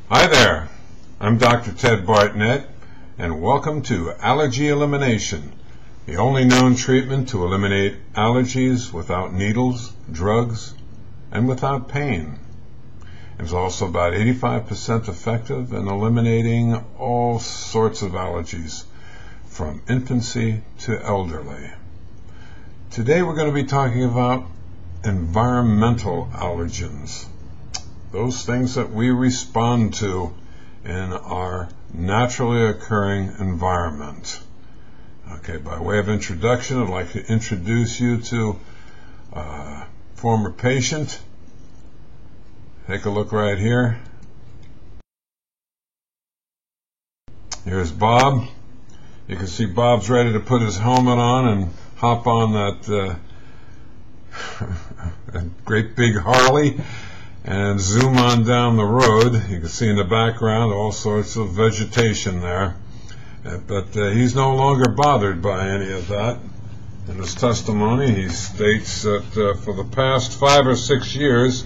Hi there, I'm Dr. Ted Bartnett, and welcome to Allergy Elimination, the only known treatment to eliminate allergies without needles, drugs, and without pain. It's also about 85% effective in eliminating all sorts of allergies, from infancy to elderly. Today we're going to be talking about environmental allergens. Those things that we respond to in our naturally occurring environment. Okay, by way of introduction, I'd like to introduce you to a former patient. Take a look right here. Here's Bob. You can see Bob's ready to put his helmet on and hop on that great big Harley and zoom on down the road. You can see in the background all sorts of vegetation there. But he's no longer bothered by any of that. In his testimony, he states that for the past 5 or 6 years,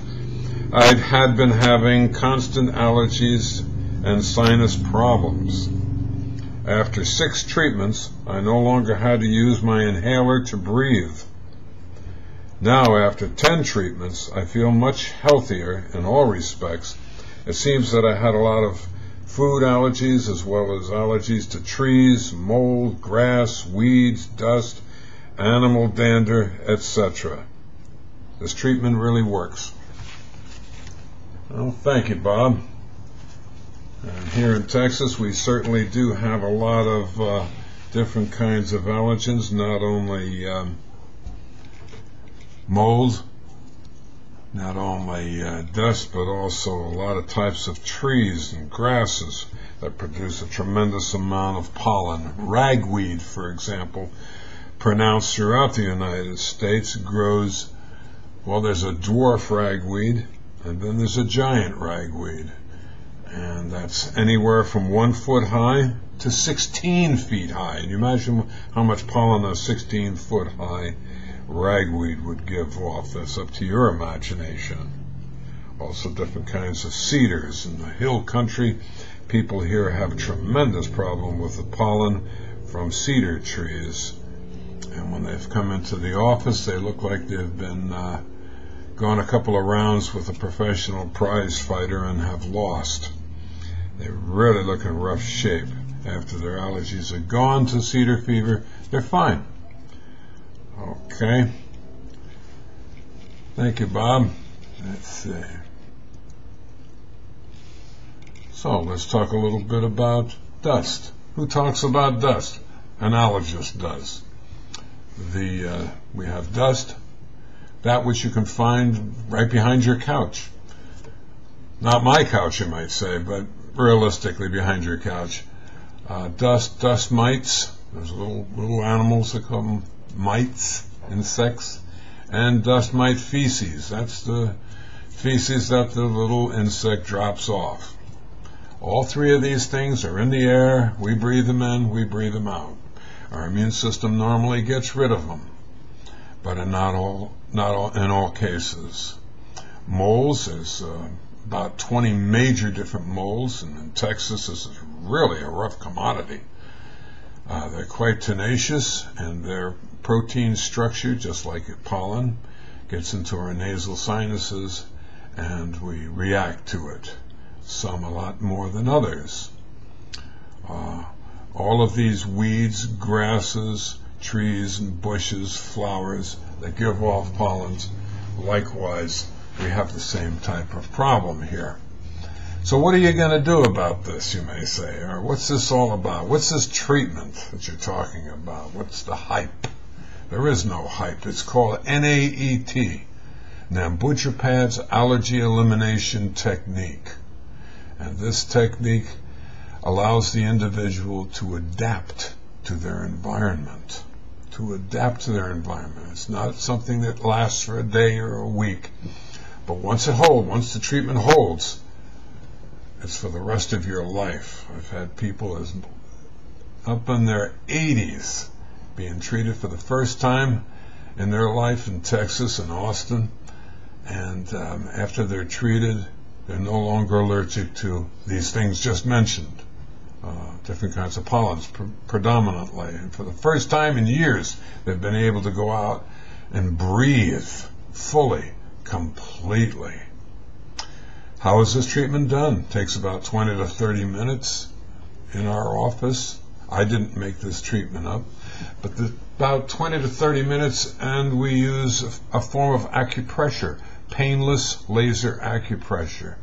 I had been having constant allergies and sinus problems. After 6 treatments, I no longer had to use my inhaler to breathe. Now, after 10 treatments, I feel much healthier in all respects. It seems that I had a lot of food allergies as well as allergies to trees, mold, grass, weeds, dust, animal dander, etc. This treatment really works. Well, thank you, Bob. And here in Texas, we certainly do have a lot of different kinds of allergens, not only mold, not only dust, but also a lot of types of trees and grasses that produce a tremendous amount of pollen. Ragweed, for example, pronounced throughout the United States, grows, well, there's a dwarf ragweed, and then there's a giant ragweed. And that's anywhere from 1 foot high to 16 feet high. And you imagine how much pollen a 16-foot high ragweed would give off. That's up to your imagination. Also different kinds of cedars. In the hill country, people here have a tremendous problem with the pollen from cedar trees. And when they've come into the office, they look like they've been gone a couple of rounds with a professional prize fighter and have lost. They really look in rough shape. After their allergies are gone to cedar fever, they're fine. Okay. Thank you, Bob. Let's see. So let's talk a little bit about dust. Who talks about dust? An allergist does. We have dust, that which you can find right behind your couch. Not my couch, you might say, but realistically behind your couch. Dust mites. There's little animals that call them mites, insects, and dust mite feces. That's the feces that the little insect drops off. All 3 of these things are in the air. We breathe them in, we breathe them out. Our immune system normally gets rid of them, but in not all cases. Moles, there's about 20 major different molds, and in Texas this is really a rough commodity. They're quite tenacious, and their protein structure, just like pollen, gets into our nasal sinuses, and we react to it, some a lot more than others. All of these weeds, grasses, trees, and bushes, flowers that give off pollens, likewise, we have the same type of problem here. So what are you going to do about this, you may say? Or what's this all about? What's this treatment that you're talking about? What's the hype? There is no hype. It's called NAET, Nambujapad's Allergy Elimination Technique. And this technique allows the individual to adapt to their environment. It's not something that lasts for a day or a week. But once the treatment holds, it's for the rest of your life. I've had people as up in their 80s being treated for the first time in their life in Texas and Austin, and after they're treated, They're no longer allergic to these things just mentioned. Different kinds of pollens predominantly. And for the first time in years, they've been able to go out and breathe fully, completely. How is this treatment done? It takes about 20 to 30 minutes in our office. I didn't make this treatment up, but about 20 to 30 minutes, and we use a form of acupressure, painless laser acupressure.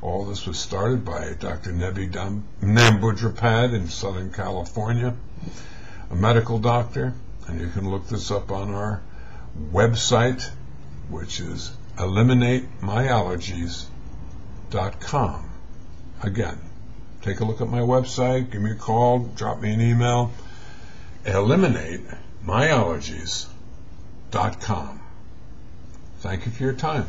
All this was started by Dr. Nebi Namboodrapad in Southern California, a medical doctor, and you can look this up on our website, which is eliminatemyallergies.com. Again, take a look at my website, give me a call, drop me an email, eliminatemyallergies.com. Thank you for your time.